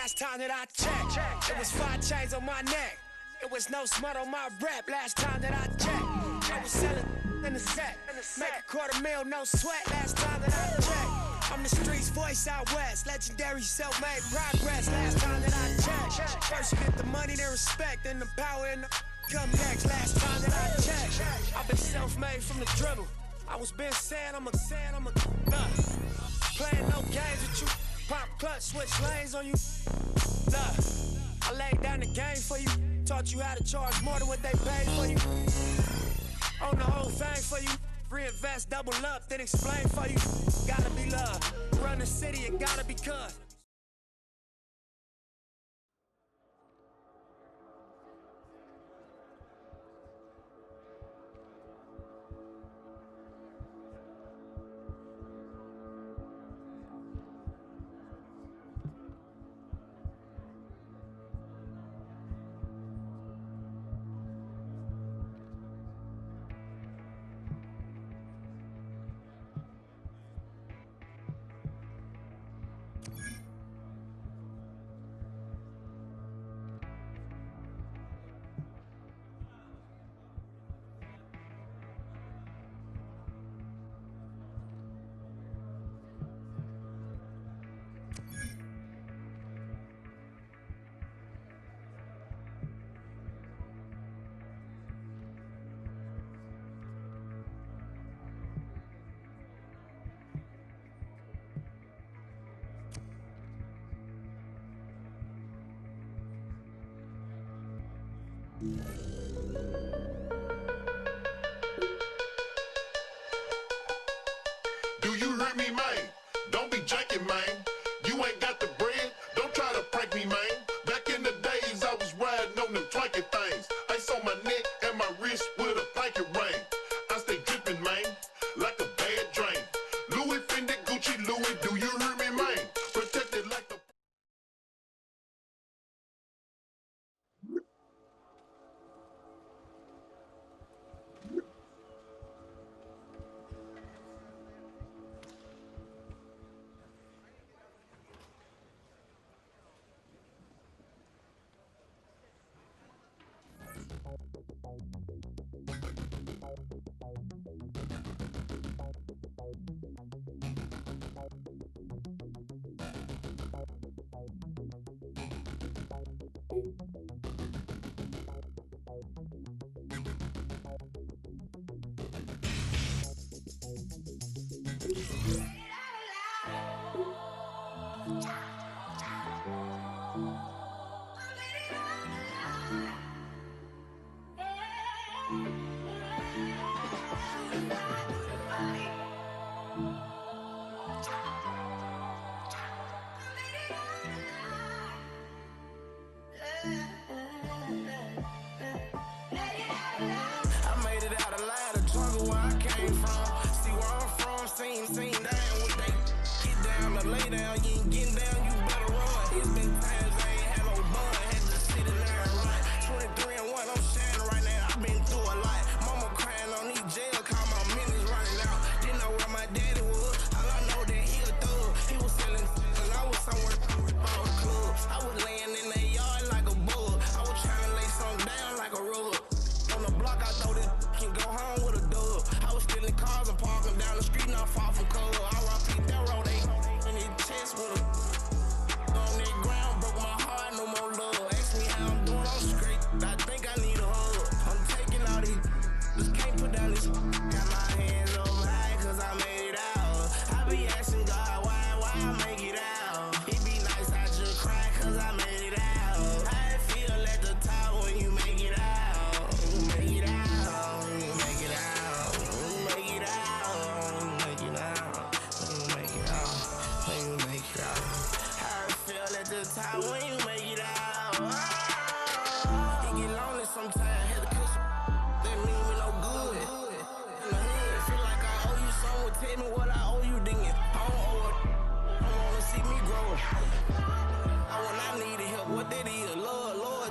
last time that I checked. It was 5 chains on my neck. It was no smut on my rep last time that I checked. I was selling in the set. Make $250,000, no sweat last time that I checked. I'm the streets voice out west. Legendary self-made progress last time that I checked. First you get the money, then respect, then the power and the come next last time that I checked. I've been self-made from the dribble. I was been saying I'm a playing no games with you. Pop clutch, switch lanes on you. I laid down the game for you. Taught you how to charge more than what they paid for you. Own the whole thing for you. Reinvest, double up, then explain for you. Gotta be love. Run the city, it gotta be cut. Do you hear me, man? Don't be janking, man. You ain't got the bread, don't try to prank me, man. Back in the days, I was riding on them twanky things. Ice on my neck and my wrist with a blanket ring. I stay dripping, man, like a bad drain. Louis Fendi, Gucci, Louis, do you hear me, man? Protected like the...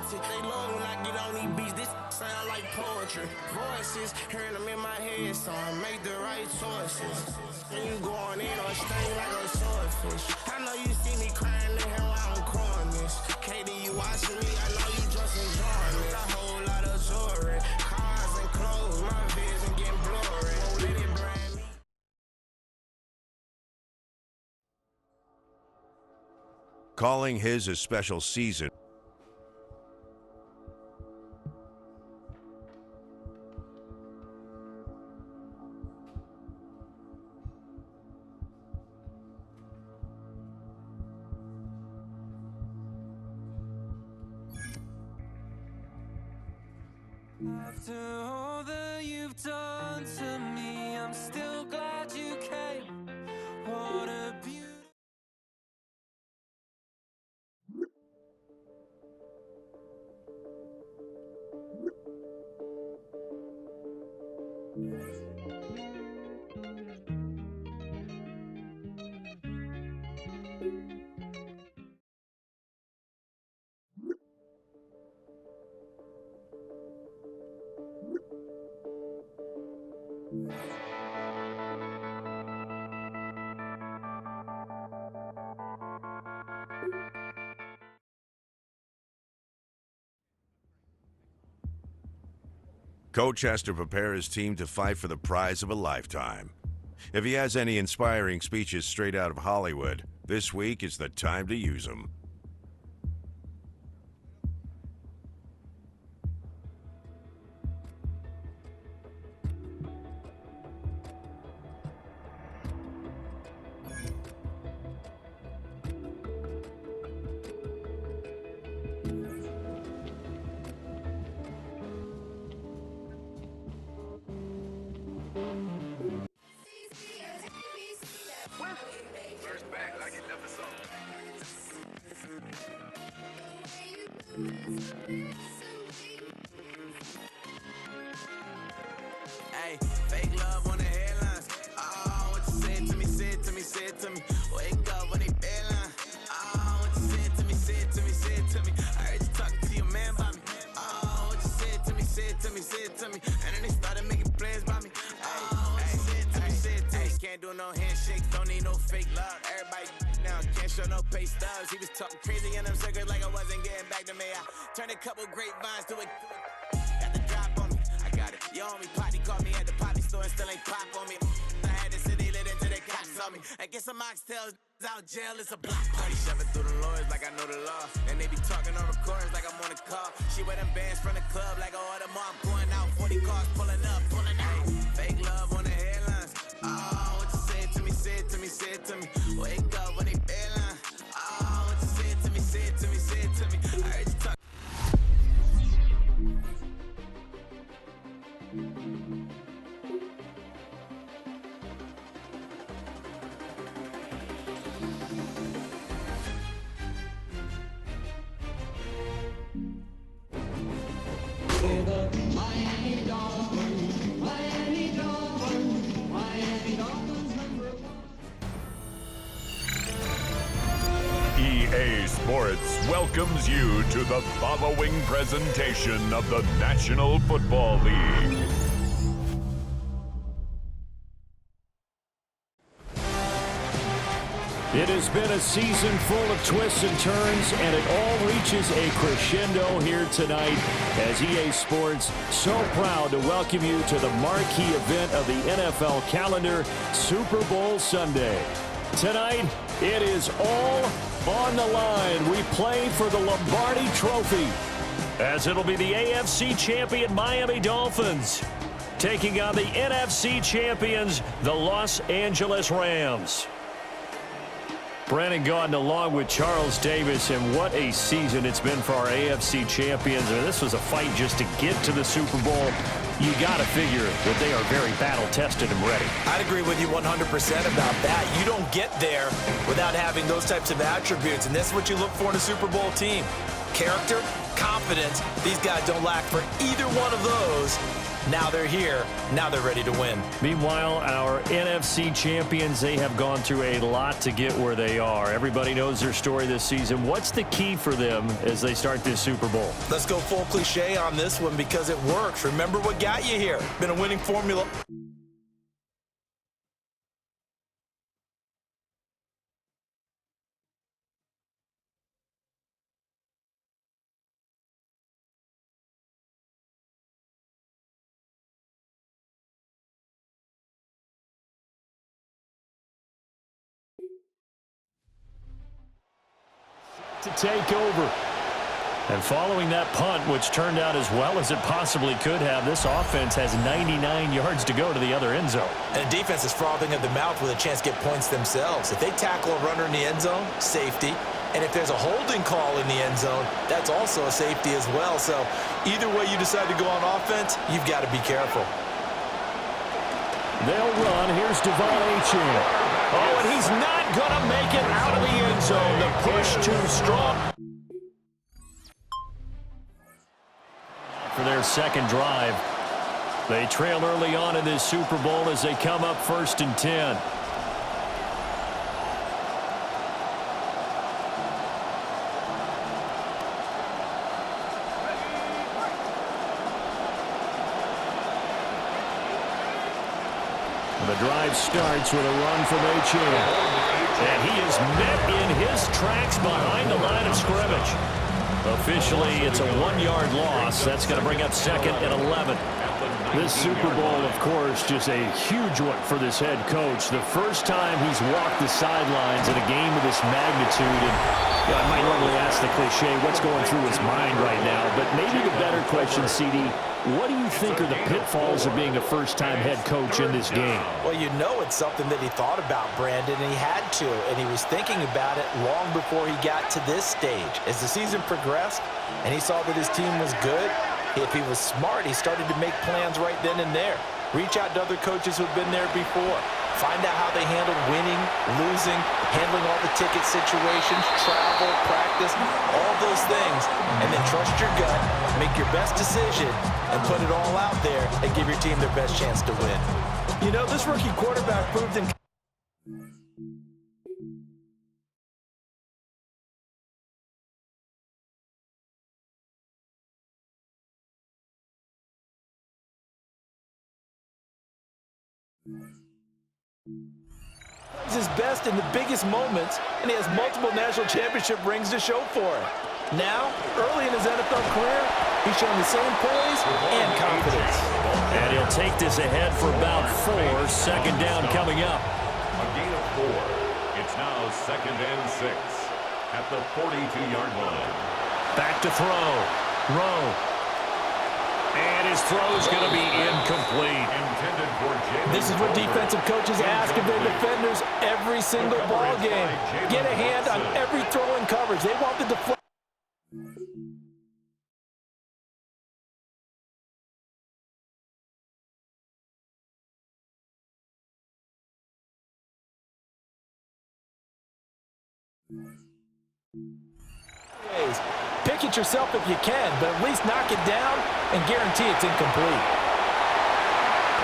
royalty. They love when I get on these beats, this sound like poetry. Voices, hearing them in my head, so I make the right choices. And you going in or sting like a swordfish. I know you see me crying in here while I'm calling this. KD, you watching me, I know you just enjoying it. A whole lot of jewelry, cars and clothes, my vision getting blurry. Won't let it brand me. Calling his a special season. After all that you've done to me, I'm still glad you came. What a beauty. Coach has to prepare his team to fight for the prize of a lifetime. If he has any inspiring speeches straight out of Hollywood, this week is the time to use them. First back like it never saw. Hey, fake love on the headlines. Oh, what you said to me, said to me, said to me. Wake up when they bedline. Oh, what you said to me, said to me, said to me. I heard you talking to your man about me. Oh, what you said to me, said to me, said to me. And then they started making plans by me. Oh, what you said to me, said to me. Can't do no handshake, don't need no fake love. Everybody now can't show no pay stubs. He was talking crazy in them circles like I wasn't getting back to me. I turned a couple grapevines to a. Got the drop on me, I got it. Yo, homie Potty called me at the poppy store and still ain't pop on me. I had the city lit until they cops on me. I get some oxtails out jail, it's a block. 37 through the lawyers like I know the law. And they be talking on recordings like I'm on a call. She wear them bands from the club like I order more. I'm going out, 40 cars pulling up, pulling out. Fake love on the headlines. Oh, what you said to me, said to me, said to me. Wake up when they bedline. Oh, what you said to me, said to me, said to me. I heard you talk. EA Sports welcomes you to the following presentation of the National Football League. It has been a season full of twists and turns, and it all reaches a crescendo here tonight as EA Sports so proud to welcome you to the marquee event of the NFL calendar, Super Bowl Sunday. Tonight, it is all on the line. We play for the Lombardi Trophy, as it'll be the AFC champion Miami Dolphins taking on the NFC champions, the Los Angeles Rams. Brandon Gaudin along with Charles Davis, and what a season it's been for our AFC champions. I mean, this was a fight just to get to the Super Bowl. You got to figure that they are very battle-tested and ready. I'd agree with you 100% about that. You don't get there without having those types of attributes, and that's what you look for in a Super Bowl team. Character, confidence. These guys don't lack for either one of those. Now they're here. Now they're ready to win. Meanwhile, our NFC champions, they have gone through a lot to get where they are. Everybody knows their story this season. What's the key for them as they start this Super Bowl? Let's go full cliche on this one because it works. Remember what got you here. Been a winning formula. To take over. And following that punt, which turned out as well as it possibly could have, this offense has 99 yards to go to the other end zone. And defense is frothing at the mouth with a chance to get points themselves. If they tackle a runner in the end zone, safety. And if there's a holding call in the end zone, that's also a safety as well. So either way you decide to go on offense, you've got to be careful. They'll run. Here's Devon Achane. Oh, and he's not going to make it out of the end zone. The push too strong. For their second drive, they trail early on in this Super Bowl as they come up 1st and 10. The drive starts with a run from Achane. And he is met in his tracks behind the line of scrimmage. Officially, it's a 1-yard loss. That's going to bring up 2nd and 11. This Super Bowl, of course, just a huge one for this head coach. The first time he's walked the sidelines in a game of this magnitude. And I might normally ask the cliche, what's going through his mind right now? But maybe the better question, CD, what do you think are the pitfalls of being a first-time head coach in this game? Well, you know it's something that he thought about, Brandon, and he had to. And he was thinking about it long before he got to this stage. As the season progressed and he saw that his team was good, if he was smart, he started to make plans right then and there. Reach out to other coaches who've been there before. Find out how they handled winning, losing, handling all the ticket situations, travel, practice, all those things. And then trust your gut, make your best decision, and put it all out there and give your team their best chance to win. You know, this rookie quarterback proved in... his best in the biggest moments, and he has multiple national championship rings to show for it. Now, early in his NFL career, he's shown the same poise and confidence. And he'll take this ahead for about 4. 2nd down coming up. A gain of 4. It's now 2nd and 6 at the 42-yard line. Back to throw. Rowe. And his throw is going to be incomplete. This is what defensive coaches ask of their defenders every single ball game. Get a hand on every throw in coverage. They want the deflection. Pick it yourself if you can, but at least knock it down and guarantee it's incomplete.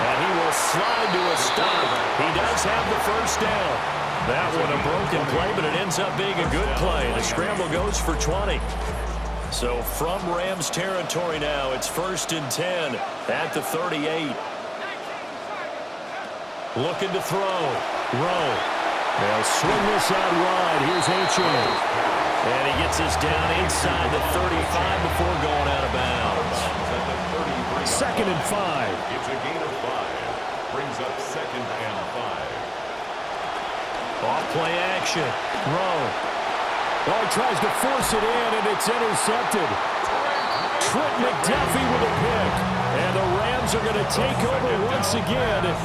And he will slide to a stop. He does have the 1st down. That one a broken play, but it ends up being a good play. The scramble goes for 20. So from Rams territory now, it's 1st and 10 at the 38. Looking to throw. Rowe. They'll swing this out wide. Here's Achane. And he gets this down inside the 35 before going out of bounds. 2nd and 5. It's a gain of 5. Brings up 2nd and 5. Off play action. Rowe. Oh, he tries to force it in, and it's intercepted. Trent McDuffie with a pick. And the Rams are going to take over once again.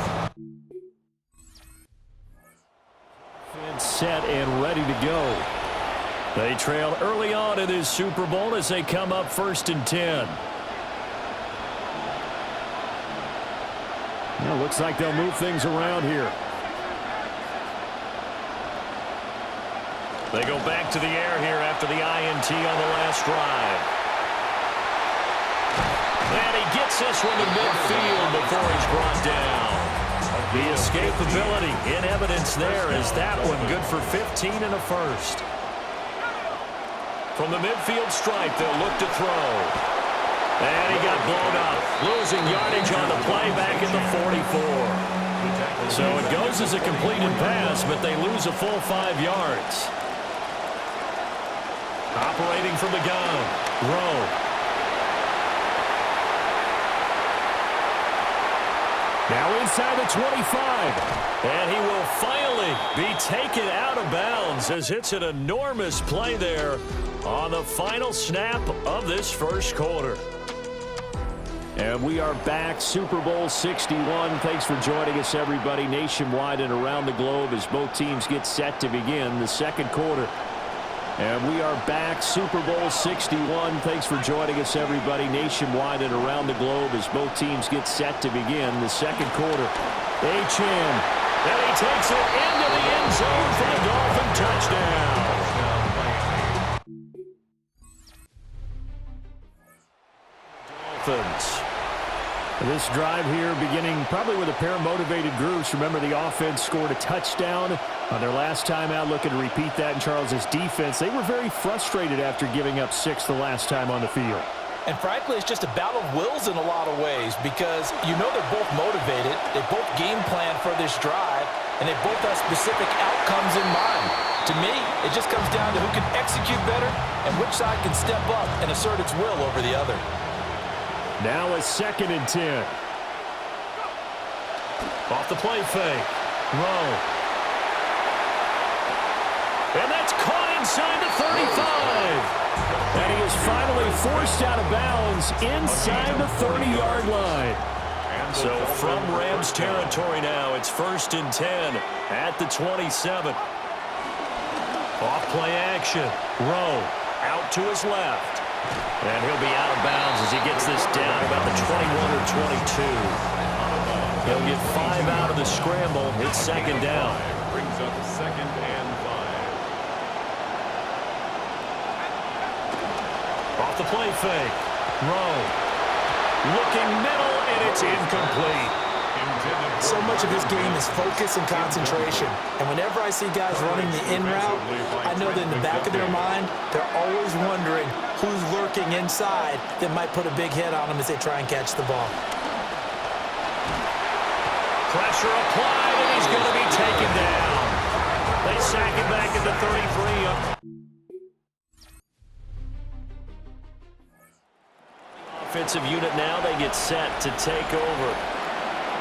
Set and ready to go. They trail early on in this Super Bowl as they come up 1st and 10. Well, looks like they'll move things around here. They go back to the air here after the INT on the last drive. And he gets this one to midfield before he's brought down. The escapability in evidence there is that one good for 15 and a first. From the midfield stripe, they'll look to throw. And he got blown up, losing yardage on the play back at the 44. So it goes as a completed pass, but they lose a full 5 yards. Operating from the gun, Rowe. Now inside the 25. And he will finally be taken out of bounds as it's an enormous play there on the final snap of this first quarter. And we are back, Super Bowl 61. Thanks for joining us, everybody, nationwide and around the globe as both teams get set to begin the second quarter. And we are back, Super Bowl 61. Thanks for joining us, everybody, nationwide and around the globe as both teams get set to begin the second quarter. Achane, and he takes it into the end zone for the Dolphin touchdown. Dolphins. This drive here beginning probably with a pair of motivated groups. Remember, the offense scored a touchdown on their last time out, looking to repeat that in Charles's defense. They were very frustrated after giving up 6 the last time on the field. And frankly, it's just a battle of wills in a lot of ways because you know they're both motivated, they both game plan for this drive, and they both have specific outcomes in mind. To me, it just comes down to who can execute better and which side can step up and assert its will over the other. Now a 2nd and 10. Off the play fake. Rowe. And that's caught inside the 35. And he is finally forced out of bounds inside the 30-yard line. So from Rams territory now, it's 1st and 10 at the 27. Off play action. Rowe out to his left. And he'll be out of bounds as he gets this down about the 21 or 22. He'll get 5 out of the scramble. It's 2nd down. Brings up 2nd and 5. Off the play fake. Rowe. Looking middle, and it's incomplete. So much of his game is focus and concentration. And whenever I see guys running the in route, I know that in the back of their mind, they're always wondering who's lurking inside that might put a big hit on them as they try and catch the ball. Pressure applied, and he's going to be taken down. They sack him back at the 33. Offensive unit now, they get set to take over.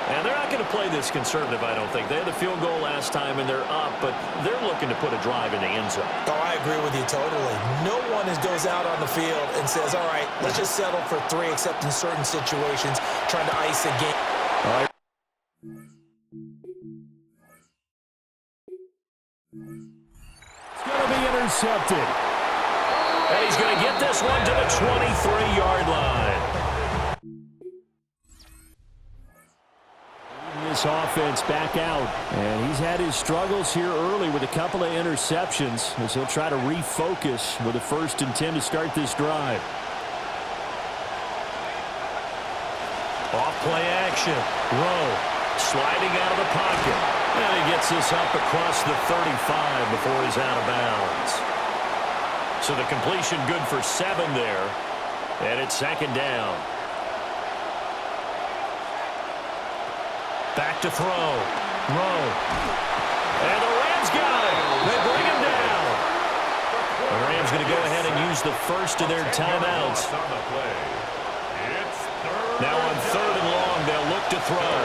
And they're not going to play this conservative, I don't think. They had the field goal last time, and they're up, but they're looking to put a drive in the end zone. Oh, I agree with you totally. No one goes out on the field and says, all right, let's just settle for 3, except in certain situations, trying to ice a game. All right. It's going to be intercepted. And he's going to get this one to the 23-yard line. This offense back out, and he's had his struggles here early with a couple of interceptions as he'll try to refocus with a 1st and 10 to start this drive. Off play action. Rowe sliding out of the pocket, and he gets this up across the 35 before he's out of bounds. So the completion good for 7 there, and it's 2nd down. Back to throw. Rowe. And the Rams got it. They bring him down. The Rams going to go ahead and use the first of their timeouts. Now on 3rd and long, they'll look to throw.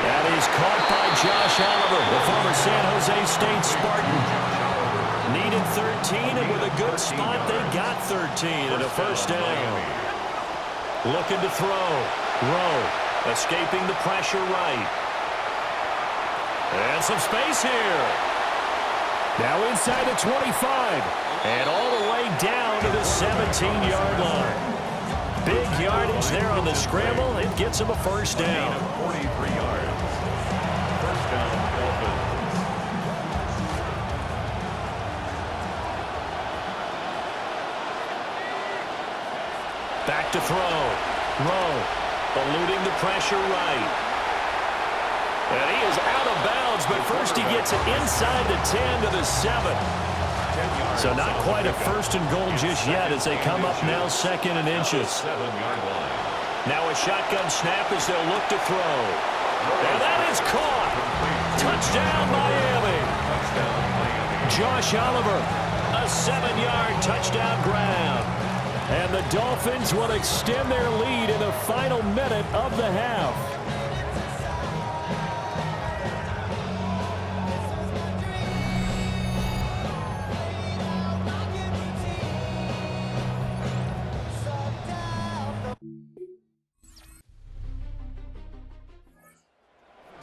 That is caught by Josh Oliver, the former San Jose State Spartan. Needed 13, and with a good spot, they got 13 and a 1st down. Looking to throw. Rowe. Escaping the pressure right. And some space here. Now inside the 25. And all the way down to the 17-yard line. Big yardage there on the scramble. It gets him a 1st down. 43 yards. 1st down, Dolphins. Back to throw. Rowe eluding the pressure right. And he is out of bounds, but first he gets it inside the 10 to the 7. So not quite a first and goal just yet as they come up now 2nd and inches. Now a shotgun snap as they'll look to throw. And that is caught. Touchdown, Miami. Josh Oliver, a 7-yard touchdown grab. And the Dolphins will extend their lead in the final minute of the half.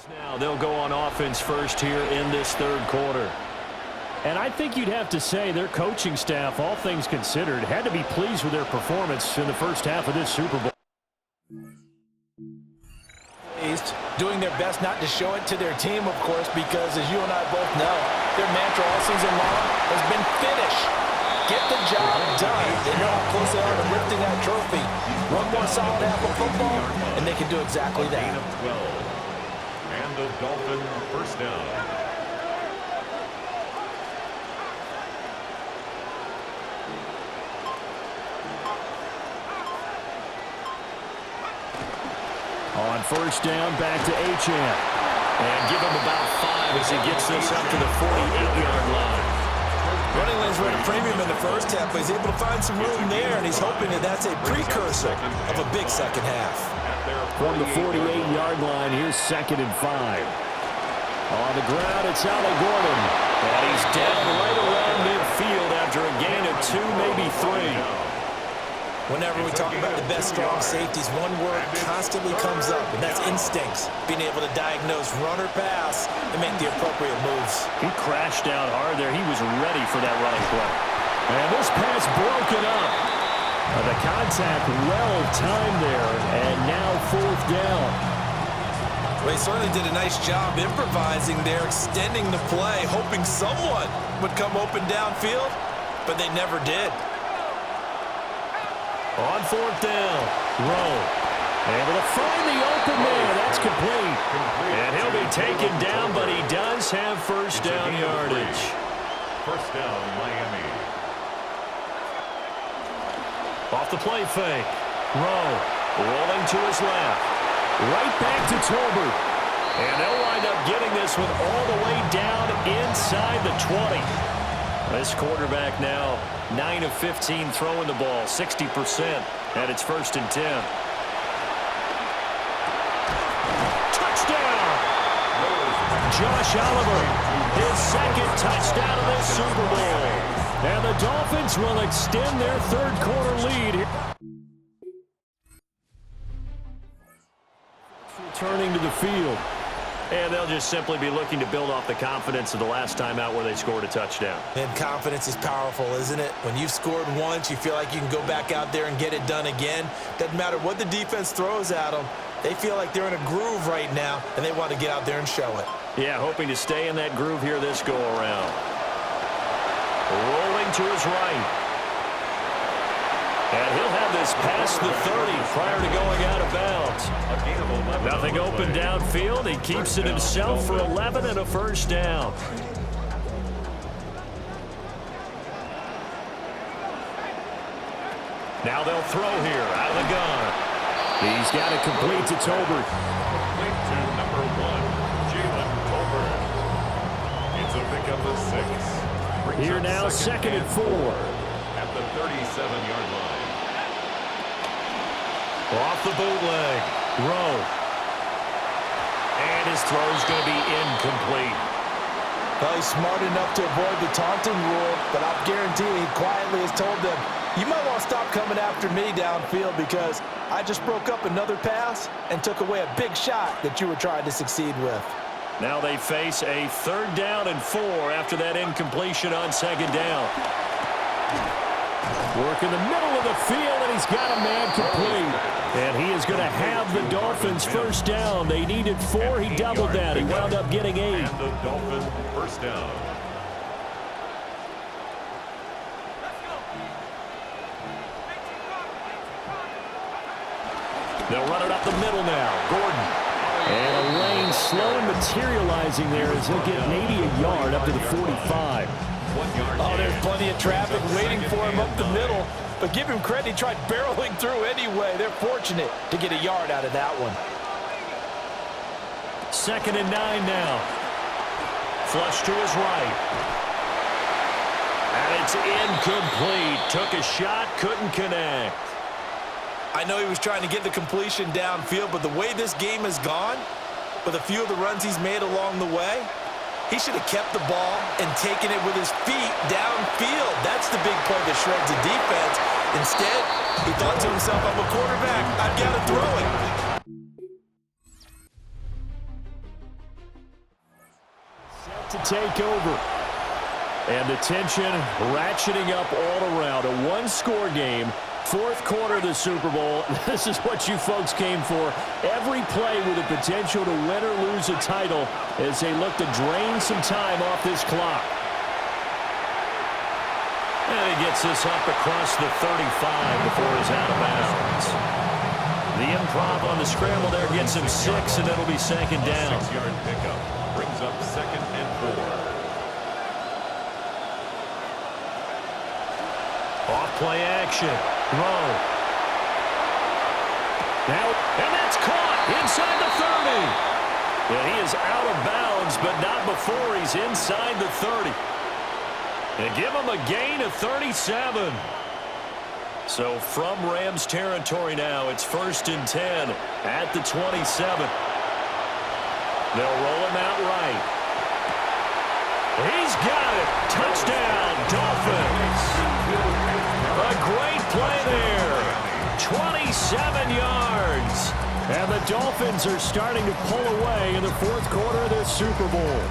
Now they'll go on offense first here in this third quarter. And I think you'd have to say their coaching staff, all things considered, had to be pleased with their performance in the first half of this Super Bowl. Doing their best not to show it to their team, of course, because as you and I both know, their mantra all season long has been finish. Get the job done. They know how close they are to lifting that trophy. One more solid half of football, and they can do exactly that. And the Dolphin first down. On first down, back to Achane. And give him about 5 as he gets this up to the 48-yard line. Running lanes were at a premium in the first half, but he's able to find some room there, and he's hoping that that's a precursor of a big second half. From the 48-yard line, here's 2nd and 5. On the ground, it's Ollie Gordon. And he's down right around midfield after a gain of 2, maybe 3. Whenever we talk about the best strong safeties, one word constantly comes up, and that's instincts. Being able to diagnose run or pass and make the appropriate moves. He crashed out hard there. He was ready for that running play. And this pass broken up. The contact well timed there, and now 4th down. Well, he certainly did a nice job improvising there, extending the play, hoping someone would come open downfield, but they never did. On 4th down, Rowe able to find the open man. That's complete. And he'll be taken down, but he does have first down yardage. First down, Miami. Off the play fake. Rowe rolling to his left. Right back to Tolbert. And they'll wind up getting this one all the way down inside the 20. This quarterback now 9 of 15 throwing the ball, 60%, and it's 1st and 10. Touchdown! Josh Oliver, his 2nd touchdown of this Super Bowl. And the Dolphins will extend their third quarter lead. Returning to the field. And they'll just simply be looking to build off the confidence of the last time out where they scored a touchdown. And confidence is powerful, isn't it? When you've scored once, you feel like you can go back out there and get it done again. Doesn't matter what the defense throws at them. They feel like they're in a groove right now, and they want to get out there and show it. Yeah, hoping to stay in that groove here this go-around. Rolling to his right. And he'll have this past the 30 prior to going out of bounds. Nothing open downfield. He keeps it himself for 11 and a first down. Now they'll throw here out of the gun. He's got it complete to Tolbert. Complete to number 1, Jalen Tolbert. It's a pick up of 6. Here now, 2nd and 4. At the 37-yard line. Off the bootleg. Rowe. And his throw's going to be incomplete. Well, he's smart enough to avoid the taunting rule, but I'll guarantee he quietly has told them, you might want to stop coming after me downfield because I just broke up another pass and took away a big shot that you were trying to succeed with. Now they face a 3rd down and 4 after that incompletion on 2nd down. Work in the middle of the field, and he's got a man complete. And he is going to have the Dolphins first down. They needed 4. He doubled that. He wound up getting 8. And the Dolphin first down. They'll run it up the middle now. Gordon. And a lane slow in materializing there as he'll get maybe a yard up to the 45. Oh, there's plenty of traffic waiting for him up the middle. But give him credit, he tried barreling through anyway. They're fortunate to get a yard out of that one. 2nd and 9 now. Flush to his right. And it's incomplete. Took a shot, couldn't connect. I know he was trying to get the completion downfield, but the way this game has gone, with a few of the runs he's made along the way, he should have kept the ball and taken it with his feet downfield. That's the big play that shreds the defense. Instead, he thought to himself, I'm a quarterback, I've got to throw it. Set to take over. And the tension ratcheting up all around. A one-score game. 4th quarter of the Super Bowl. This is what you folks came for. Every play with the potential to win or lose a title as they look to drain some time off this clock. And he gets this up across the 35 before he's out of bounds. The improv on the scramble there gets him 6, and it'll be 2nd down. 6-yard pickup brings up 2nd and 4. Off play action. Rowe. Now, and that's caught inside the 30. And he is out of bounds, but not before he's inside the 30. And give him a gain of 37. So from Rams territory now, it's 1st and 10 at the 27. They'll roll him out right. He's got it. Touchdown, Dolphins. A great play there. 27 yards. And the Dolphins are starting to pull away in the 4th quarter of this Super Bowl.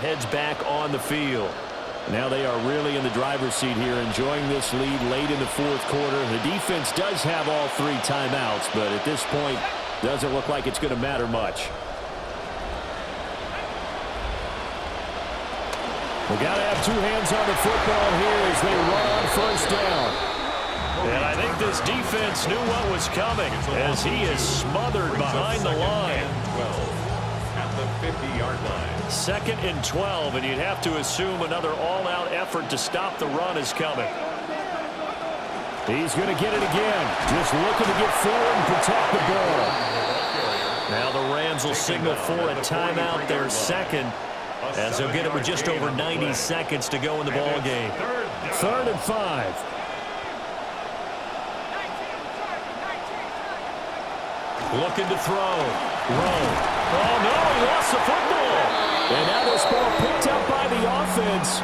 Heads back on the field. Now they are really in the driver's seat here, enjoying this lead late in the 4th quarter. The defense does have all 3 timeouts, but at this point, doesn't look like it's going to matter much. We got to have 2 hands on the football here as they run on 1st down. And I think this defense knew what was coming as he is smothered behind the line. At the 50-yard line. 2nd and 12, and you'd have to assume another all-out effort to stop the run is coming. He's going to get it again. Just looking to get forward and protect the ball. Now the Rams will signal for a timeout, their 2nd, as they'll get it with just over 90 seconds to go in the ball game. 3rd and 5. Looking to throw. Rowe. Oh, no, he lost the football. And now this ball picked up by the offense.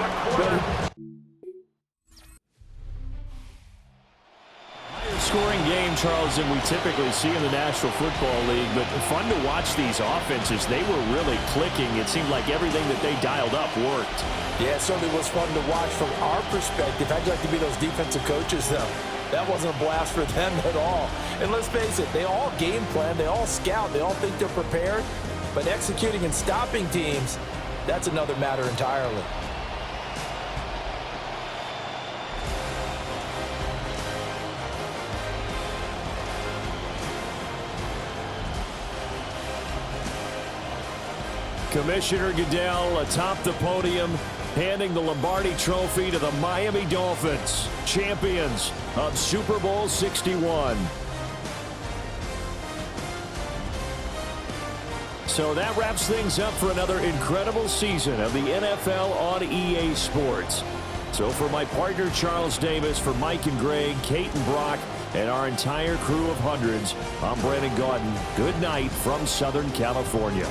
Higher scoring game, Charles, than we typically see in the National Football League. But fun to watch these offenses. They were really clicking. It seemed like everything that they dialed up worked. Yeah, it certainly was fun to watch from our perspective. How'd you like to be those defensive coaches, though? That wasn't a blast for them at all. And let's face it, they all game plan, they all scout, they all think they're prepared. But executing and stopping teams, that's another matter entirely. Commissioner Goodell atop the podium, handing the Lombardi Trophy to the Miami Dolphins, champions of Super Bowl 61. So that wraps things up for another incredible season of the NFL on EA Sports. So for my partner Charles Davis, for Mike and Greg, Kate and Brock, and our entire crew of hundreds, I'm Brandon Gaudin. Good night from Southern California.